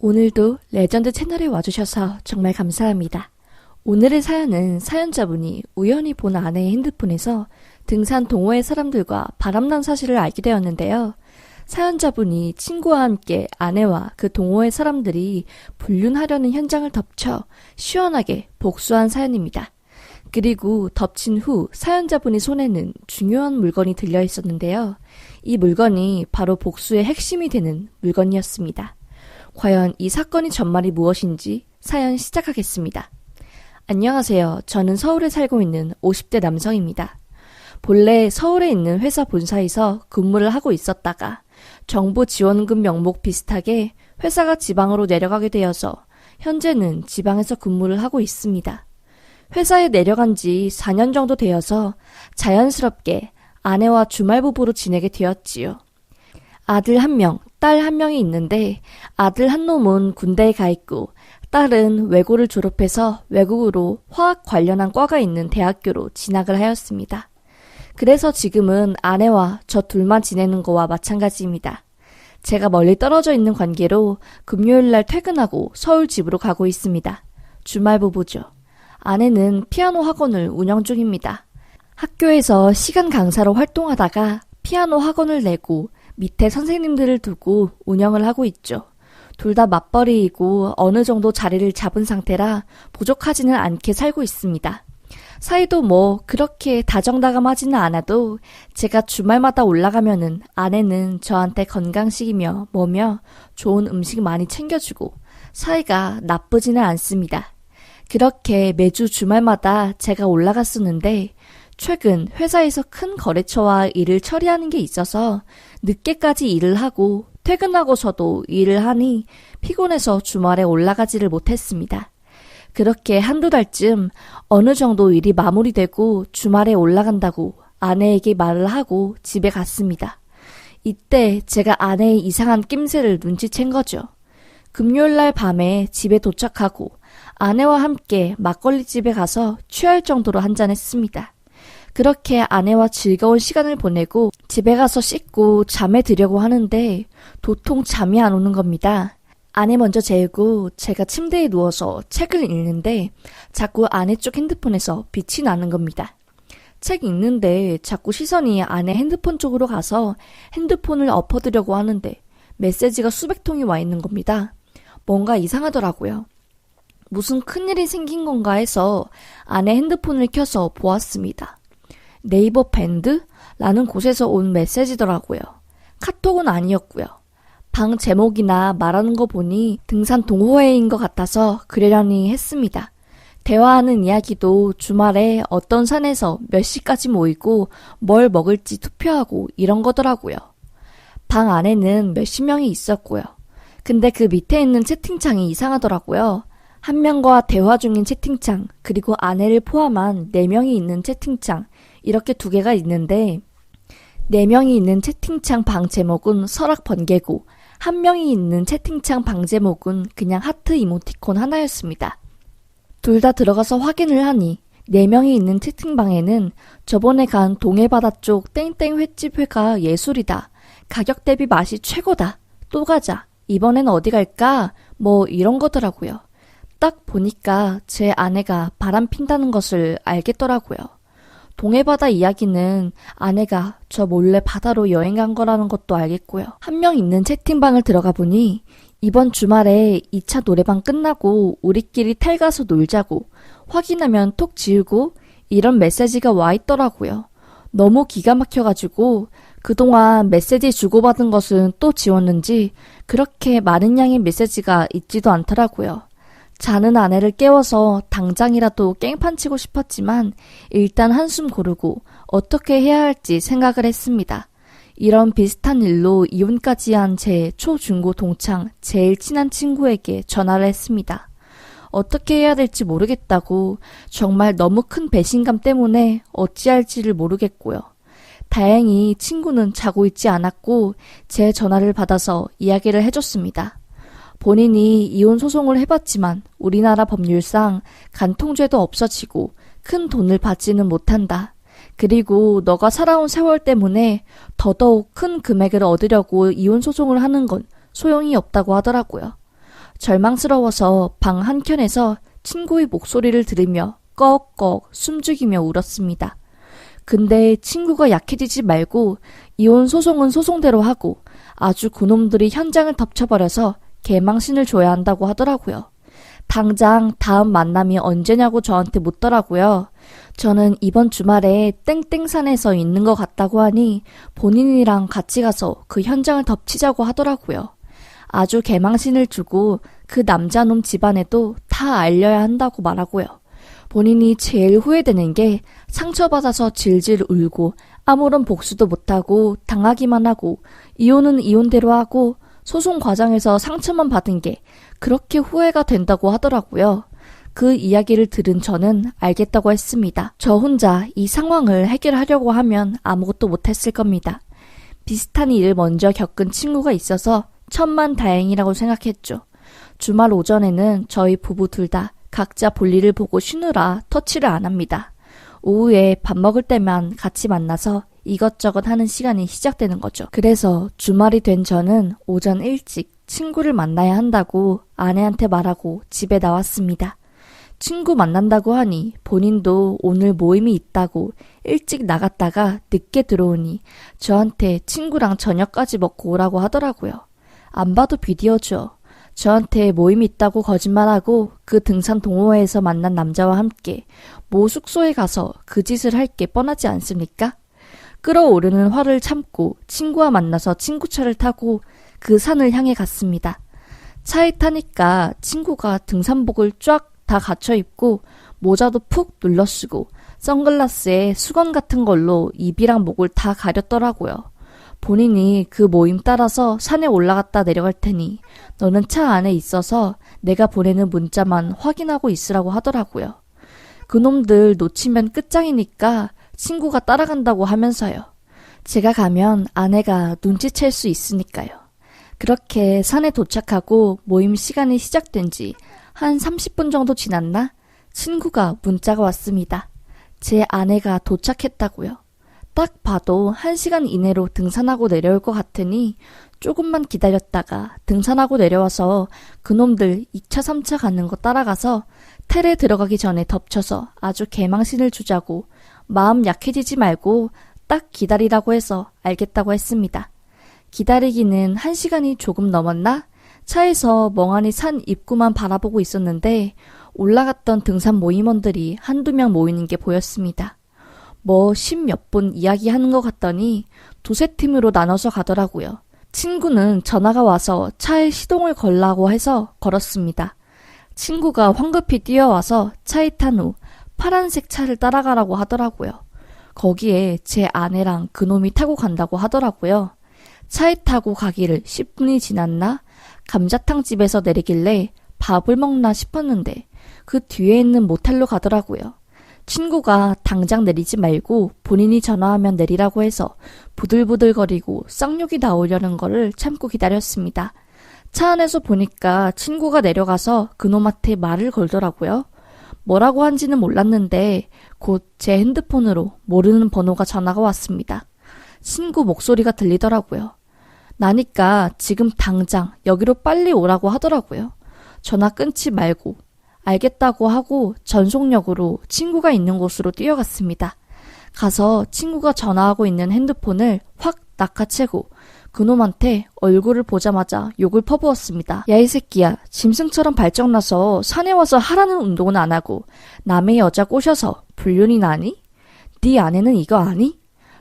오늘도 레전드 채널에 와주셔서 정말 감사합니다. 오늘의 사연은 사연자분이 우연히 본 아내의 핸드폰에서 등산 동호회 사람들과 바람난 사실을 알게 되었는데요. 사연자분이 친구와 함께 아내와 그 동호회 사람들이 불륜하려는 현장을 덮쳐 시원하게 복수한 사연입니다. 그리고 덮친 후 사연자분의 손에는 중요한 물건이 들려 있었는데요. 이 물건이 바로 복수의 핵심이 되는 물건이었습니다. 과연 이 사건의 전말이 무엇인지 사연 시작하겠습니다. 안녕하세요. 저는 서울에 살고 있는 50대 남성입니다. 본래 서울에 있는 회사 본사에서 근무를 하고 있었다가 정부 지원금 명목 비슷하게 회사가 지방으로 내려가게 되어서 현재는 지방에서 근무를 하고 있습니다. 회사에 내려간 지 4년 정도 되어서 자연스럽게 아내와 주말 부부로 지내게 되었지요. 아들 1명, 딸 1명이 있는데 아들 한 놈은 군대에 가 있고 딸은 외고를 졸업해서 외국으로 화학 관련한 과가 있는 대학교로 진학을 하였습니다. 그래서 지금은 아내와 저 둘만 지내는 거와 마찬가지입니다. 제가 멀리 떨어져 있는 관계로 금요일날 퇴근하고 서울 집으로 가고 있습니다. 주말 부부죠. 아내는 피아노 학원을 운영 중입니다. 학교에서 시간 강사로 활동하다가 피아노 학원을 내고 밑에 선생님들을 두고 운영을 하고 있죠. 둘 다 맞벌이이고 어느 정도 자리를 잡은 상태라 부족하지는 않게 살고 있습니다. 사이도 뭐 그렇게 다정다감하지는 않아도 제가 주말마다 올라가면은 아내는 저한테 건강식이며 뭐며 좋은 음식 많이 챙겨주고 사이가 나쁘지는 않습니다. 그렇게 매주 주말마다 제가 올라갔었는데 최근 회사에서 큰 거래처와 일을 처리하는 게 있어서 늦게까지 일을 하고 퇴근하고서도 일을 하니 피곤해서 주말에 올라가지를 못했습니다. 그렇게 한두 달쯤 어느 정도 일이 마무리되고 주말에 올라간다고 아내에게 말을 하고 집에 갔습니다. 이때 제가 아내의 이상한 낌새를 눈치챈 거죠. 금요일날 밤에 집에 도착하고 아내와 함께 막걸리집에 가서 취할 정도로 한잔했습니다. 그렇게 아내와 즐거운 시간을 보내고 집에 가서 씻고 잠에 들려고 하는데 도통 잠이 안 오는 겁니다. 아내 먼저 재우고 제가 침대에 누워서 책을 읽는데 자꾸 아내 쪽 핸드폰에서 빛이 나는 겁니다. 책 읽는데 자꾸 시선이 아내 핸드폰 쪽으로 가서 핸드폰을 엎어두려고 하는데 메시지가 수백 통이 와 있는 겁니다. 뭔가 이상하더라고요. 무슨 큰일이 생긴 건가 해서 아내 핸드폰을 켜서 보았습니다. 네이버 밴드라는 곳에서 온 메시지더라고요. 카톡은 아니었고요. 방 제목이나 말하는 거 보니 등산 동호회인 것 같아서 그러려니 했습니다. 대화하는 이야기도 주말에 어떤 산에서 몇 시까지 모이고 뭘 먹을지 투표하고 이런 거더라고요. 방 안에는 몇십 명이 있었고요. 근데 그 밑에 있는 채팅창이 이상하더라고요. 한 명과 대화 중인 채팅창, 그리고 아내를 포함한 4명이 있는 채팅창, 이렇게 2개가 있는데 4명이 있는 채팅창 방 제목은 설악 번개고 1명이 있는 채팅창 방 제목은 그냥 하트 이모티콘 하나였습니다. 둘 다 들어가서 확인을 하니 4명이 있는 채팅방에는 저번에 간 동해바다 쪽 땡땡 횟집 회가 예술이다. 가격 대비 맛이 최고다. 또 가자. 이번엔 어디 갈까? 뭐 이런 거더라고요. 딱 보니까 제 아내가 바람 핀다는 것을 알겠더라고요. 동해바다 이야기는 아내가 저 몰래 바다로 여행 간 거라는 것도 알겠고요. 1명 있는 채팅방을 들어가 보니 이번 주말에 2차 노래방 끝나고 우리끼리 탈 가서 놀자고 확인하면 톡 지우고 이런 메시지가 와 있더라고요. 너무 기가 막혀가지고 그동안 메시지 주고받은 것은 또 지웠는지 그렇게 많은 양의 메시지가 있지도 않더라고요. 자는 아내를 깨워서 당장이라도 깽판 치고 싶었지만 일단 한숨 고르고 어떻게 해야 할지 생각을 했습니다. 이런 비슷한 일로 이혼까지 한 제 초중고 동창 제일 친한 친구에게 전화를 했습니다. 어떻게 해야 될지 모르겠다고 정말 너무 큰 배신감 때문에 어찌할지를 모르겠고요. 다행히 친구는 자고 있지 않았고 제 전화를 받아서 이야기를 해줬습니다. 본인이 이혼 소송을 해봤지만 우리나라 법률상 간통죄도 없어지고 큰 돈을 받지는 못한다. 그리고 너가 살아온 세월 때문에 더더욱 큰 금액을 얻으려고 이혼 소송을 하는 건 소용이 없다고 하더라고요. 절망스러워서 방 한켠에서 친구의 목소리를 들으며 꺽꺽 숨죽이며 울었습니다. 근데 친구가 약해지지 말고 이혼 소송은 소송대로 하고 아주 그놈들이 현장을 덮쳐버려서 개망신을 줘야 한다고 하더라고요. 당장 다음 만남이 언제냐고 저한테 묻더라고요. 저는 이번 주말에 땡땡산에서 있는 것 같다고 하니 본인이랑 같이 가서 그 현장을 덮치자고 하더라고요. 아주 개망신을 주고 그 남자놈 집안에도 다 알려야 한다고 말하고요. 본인이 제일 후회되는 게 상처받아서 질질 울고 아무런 복수도 못하고 당하기만 하고 이혼은 이혼대로 하고 소송 과정에서 상처만 받은 게 그렇게 후회가 된다고 하더라고요. 그 이야기를 들은 저는 알겠다고 했습니다. 저 혼자 이 상황을 해결하려고 하면 아무것도 못했을 겁니다. 비슷한 일을 먼저 겪은 친구가 있어서 천만다행이라고 생각했죠. 주말 오전에는 저희 부부 둘 다 각자 볼일을 보고 쉬느라 터치를 안 합니다. 오후에 밥 먹을 때만 같이 만나서 이것저것 하는 시간이 시작되는 거죠. 그래서 주말이 된 저는 오전 일찍 친구를 만나야 한다고 아내한테 말하고 집에 나왔습니다. 친구 만난다고 하니 본인도 오늘 모임이 있다고 일찍 나갔다가 늦게 들어오니 저한테 친구랑 저녁까지 먹고 오라고 하더라고요. 안 봐도 비디오죠. 저한테 모임이 있다고 거짓말하고 그 등산 동호회에서 만난 남자와 함께 모 숙소에 가서 그 짓을 할 게 뻔하지 않습니까? 끓어오르는 화를 참고 친구와 만나서 친구차를 타고 그 산을 향해 갔습니다. 차에 타니까 친구가 등산복을 쫙 다 갖춰 입고 모자도 푹 눌러 쓰고 선글라스에 수건 같은 걸로 입이랑 목을 다 가렸더라고요. 본인이 그 모임 따라서 산에 올라갔다 내려갈 테니 너는 차 안에 있어서 내가 보내는 문자만 확인하고 있으라고 하더라고요. 그놈들 놓치면 끝장이니까 친구가 따라간다고 하면서요. 제가 가면 아내가 눈치챌 수 있으니까요. 그렇게 산에 도착하고 모임 시간이 시작된 지 한 30분 정도 지났나? 친구가 문자가 왔습니다. 제 아내가 도착했다고요. 딱 봐도 1시간 이내로 등산하고 내려올 것 같으니 조금만 기다렸다가 등산하고 내려와서 그놈들 2차 3차 가는 거 따라가서 텔에 들어가기 전에 덮쳐서 아주 개망신을 주자고 마음 약해지지 말고 딱 기다리라고 해서 알겠다고 했습니다. 기다리기는 1시간이 조금 넘었나? 차에서 멍하니 산 입구만 바라보고 있었는데 올라갔던 등산 모임원들이 한두 명 모이는 게 보였습니다. 뭐 10몇 분 이야기하는 것 같더니 두세 팀으로 나눠서 가더라고요. 친구는 전화가 와서 차에 시동을 걸라고 해서 걸었습니다. 친구가 황급히 뛰어와서 차에 탄 후 파란색 차를 따라가라고 하더라고요. 거기에 제 아내랑 그놈이 타고 간다고 하더라고요. 차에 타고 가기를 10분이 지났나? 감자탕 집에서 내리길래 밥을 먹나 싶었는데 그 뒤에 있는 모텔로 가더라고요. 친구가 당장 내리지 말고 본인이 전화하면 내리라고 해서 부들부들거리고 쌍욕이 나오려는 거를 참고 기다렸습니다. 차 안에서 보니까 친구가 내려가서 그놈한테 말을 걸더라고요. 뭐라고 한지는 몰랐는데 곧 제 핸드폰으로 모르는 번호가 전화가 왔습니다. 친구 목소리가 들리더라고요. 나니까 지금 당장 여기로 빨리 오라고 하더라고요. 전화 끊지 말고 알겠다고 하고 전속력으로 친구가 있는 곳으로 뛰어갔습니다. 가서 친구가 전화하고 있는 핸드폰을 확 낚아채고 그놈한테 얼굴을 보자마자 욕을 퍼부었습니다. 야 이 새끼야, 짐승처럼 발정나서 산에 와서 하라는 운동은 안 하고 남의 여자 꼬셔서 불륜이 나니? 네 아내는 이거 아니?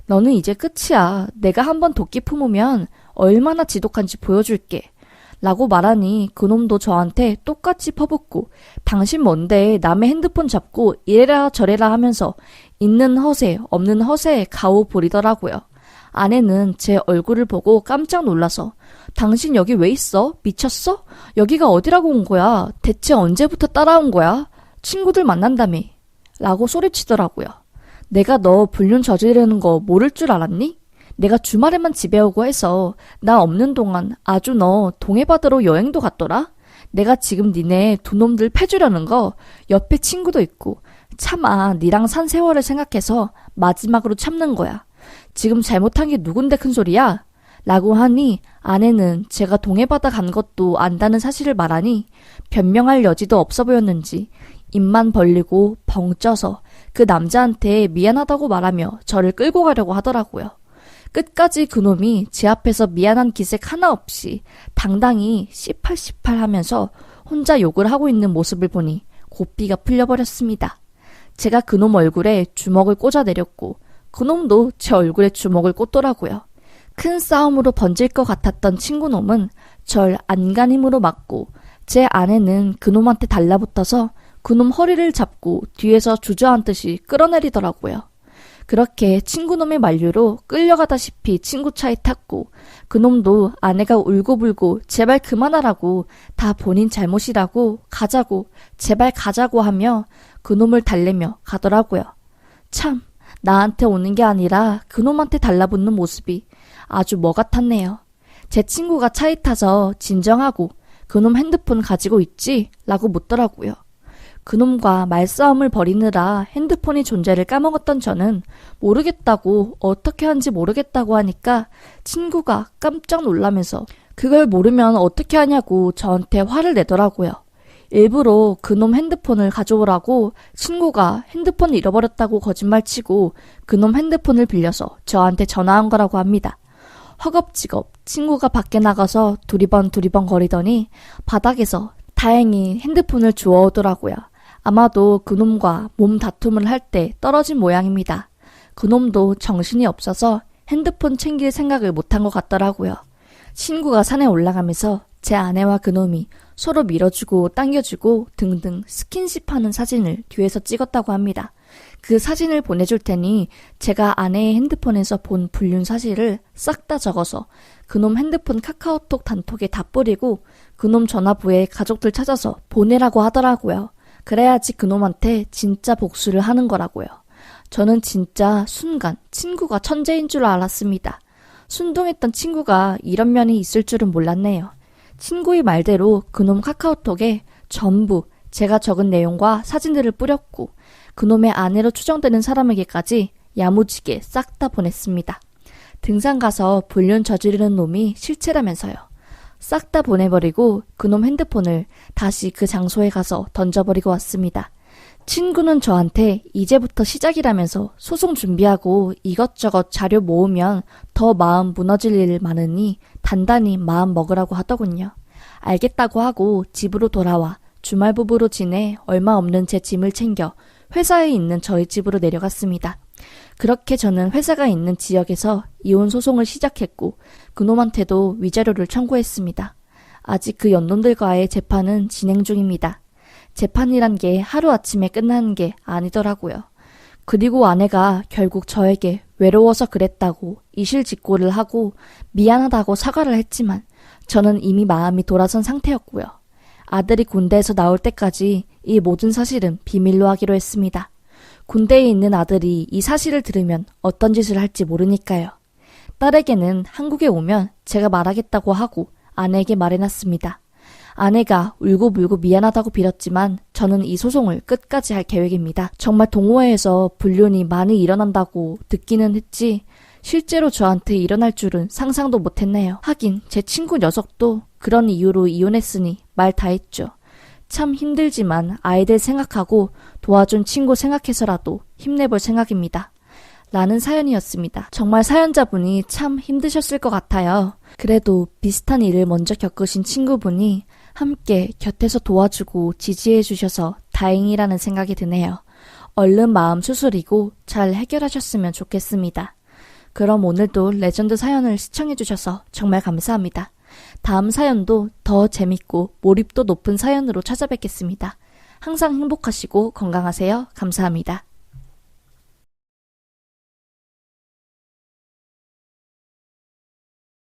너는 이제 끝이야. 내가 한번 도끼 품으면 얼마나 지독한지 보여줄게. 라고 말하니 그놈도 저한테 똑같이 퍼붓고 당신 뭔데 남의 핸드폰 잡고 이래라 저래라 하면서 있는 허세 없는 허세에 가오 부리더라고요. 아내는 제 얼굴을 보고 깜짝 놀라서 당신 여기 왜 있어? 미쳤어? 여기가 어디라고 온 거야? 대체 언제부터 따라온 거야? 친구들 만난다며. 라고 소리치더라고요. 내가 너 불륜 저지르는 거 모를 줄 알았니? 내가 주말에만 집에 오고 해서 나 없는 동안 아주 너 동해바다로 여행도 갔더라? 내가 지금 니네 두 놈들 패주려는 거 옆에 친구도 있고 차마 니랑 산 세월을 생각해서 마지막으로 참는 거야. 지금 잘못한 게 누군데 큰 소리야? 라고 하니 아내는 제가 동해바다 간 것도 안다는 사실을 말하니 변명할 여지도 없어 보였는지 입만 벌리고 벙 쪄서 그 남자한테 미안하다고 말하며 저를 끌고 가려고 하더라고요. 끝까지 그놈이 제 앞에서 미안한 기색 하나 없이 당당히 씨팔씨팔 하면서 혼자 욕을 하고 있는 모습을 보니 고삐가 풀려버렸습니다. 제가 그놈 얼굴에 주먹을 꽂아내렸고 그놈도 제 얼굴에 주먹을 꽂더라고요. 큰 싸움으로 번질 것 같았던 친구놈은 절 안간힘으로 맞고 제 아내는 그놈한테 달라붙어서 그놈 허리를 잡고 뒤에서 주저앉듯이 끌어내리더라고요. 그렇게 친구놈의 만류로 끌려가다시피 친구 차에 탔고 그놈도 아내가 울고불고 제발 그만하라고 다 본인 잘못이라고 가자고 제발 가자고 하며 그놈을 달래며 가더라고요. 참 나한테 오는 게 아니라 그놈한테 달라붙는 모습이 아주 뭐 같았네요. 제 친구가 차에 타서 진정하고 그놈 핸드폰 가지고 있지? 라고 묻더라고요. 그놈과 말싸움을 벌이느라 핸드폰의 존재를 까먹었던 저는 모르겠다고 어떻게 하는지 모르겠다고 하니까 친구가 깜짝 놀라면서 그걸 모르면 어떻게 하냐고 저한테 화를 내더라고요. 일부러 그놈 핸드폰을 가져오라고 친구가 핸드폰을 잃어버렸다고 거짓말치고 그놈 핸드폰을 빌려서 저한테 전화한 거라고 합니다. 허겁지겁 친구가 밖에 나가서 두리번 거리더니 바닥에서 다행히 핸드폰을 주워오더라고요. 아마도 그놈과 몸 다툼을 할 때 떨어진 모양입니다. 그놈도 정신이 없어서 핸드폰 챙길 생각을 못한 것 같더라고요. 친구가 산에 올라가면서 제 아내와 그놈이 서로 밀어주고 당겨주고 등등 스킨십하는 사진을 뒤에서 찍었다고 합니다. 그 사진을 보내줄 테니 제가 아내의 핸드폰에서 본 불륜 사실을 싹 다 적어서 그놈 핸드폰 카카오톡 단톡에 다 뿌리고 그놈 전화부에 가족들 찾아서 보내라고 하더라고요. 그래야지 그놈한테 진짜 복수를 하는 거라고요. 저는 진짜 순간 친구가 천재인 줄 알았습니다. 순둥했던 친구가 이런 면이 있을 줄은 몰랐네요. 친구의 말대로 그놈 카카오톡에 전부 제가 적은 내용과 사진들을 뿌렸고 그놈의 아내로 추정되는 사람에게까지 야무지게 싹 다 보냈습니다. 등산 가서 불륜 저지르는 놈이 실체라면서요. 싹 다 보내버리고 그놈 핸드폰을 다시 그 장소에 가서 던져버리고 왔습니다. 친구는 저한테 이제부터 시작이라면서 소송 준비하고 이것저것 자료 모으면 더 마음 무너질 일 많으니 단단히 마음 먹으라고 하더군요. 알겠다고 하고 집으로 돌아와 주말 부부로 지내 얼마 없는 제 짐을 챙겨 회사에 있는 저희 집으로 내려갔습니다. 그렇게 저는 회사가 있는 지역에서 이혼 소송을 시작했고 그놈한테도 위자료를 청구했습니다. 아직 그 연놈들과의 재판은 진행 중입니다. 재판이란 게 하루아침에 끝나는 게 아니더라고요. 그리고 아내가 결국 저에게 외로워서 그랬다고 이실직고를 하고 미안하다고 사과를 했지만 저는 이미 마음이 돌아선 상태였고요. 아들이 군대에서 나올 때까지 이 모든 사실은 비밀로 하기로 했습니다. 군대에 있는 아들이 이 사실을 들으면 어떤 짓을 할지 모르니까요. 딸에게는 한국에 오면 제가 말하겠다고 하고 아내에게 말해놨습니다. 아내가 울고불고 미안하다고 빌었지만 저는 이 소송을 끝까지 할 계획입니다. 정말 동호회에서 불륜이 많이 일어난다고 듣기는 했지 실제로 저한테 일어날 줄은 상상도 못했네요. 하긴 제 친구 녀석도 그런 이유로 이혼했으니 말 다 했죠. 참 힘들지만 아이들 생각하고 도와준 친구 생각해서라도 힘내볼 생각입니다. 라는 사연이었습니다. 정말 사연자분이 참 힘드셨을 것 같아요. 그래도 비슷한 일을 먼저 겪으신 친구분이 함께 곁에서 도와주고 지지해 주셔서 다행이라는 생각이 드네요. 얼른 마음 수술이고 잘 해결하셨으면 좋겠습니다. 그럼 오늘도 레전드 사연을 시청해 주셔서 정말 감사합니다. 다음 사연도 더 재밌고 몰입도 높은 사연으로 찾아뵙겠습니다. 항상 행복하시고 건강하세요. 감사합니다.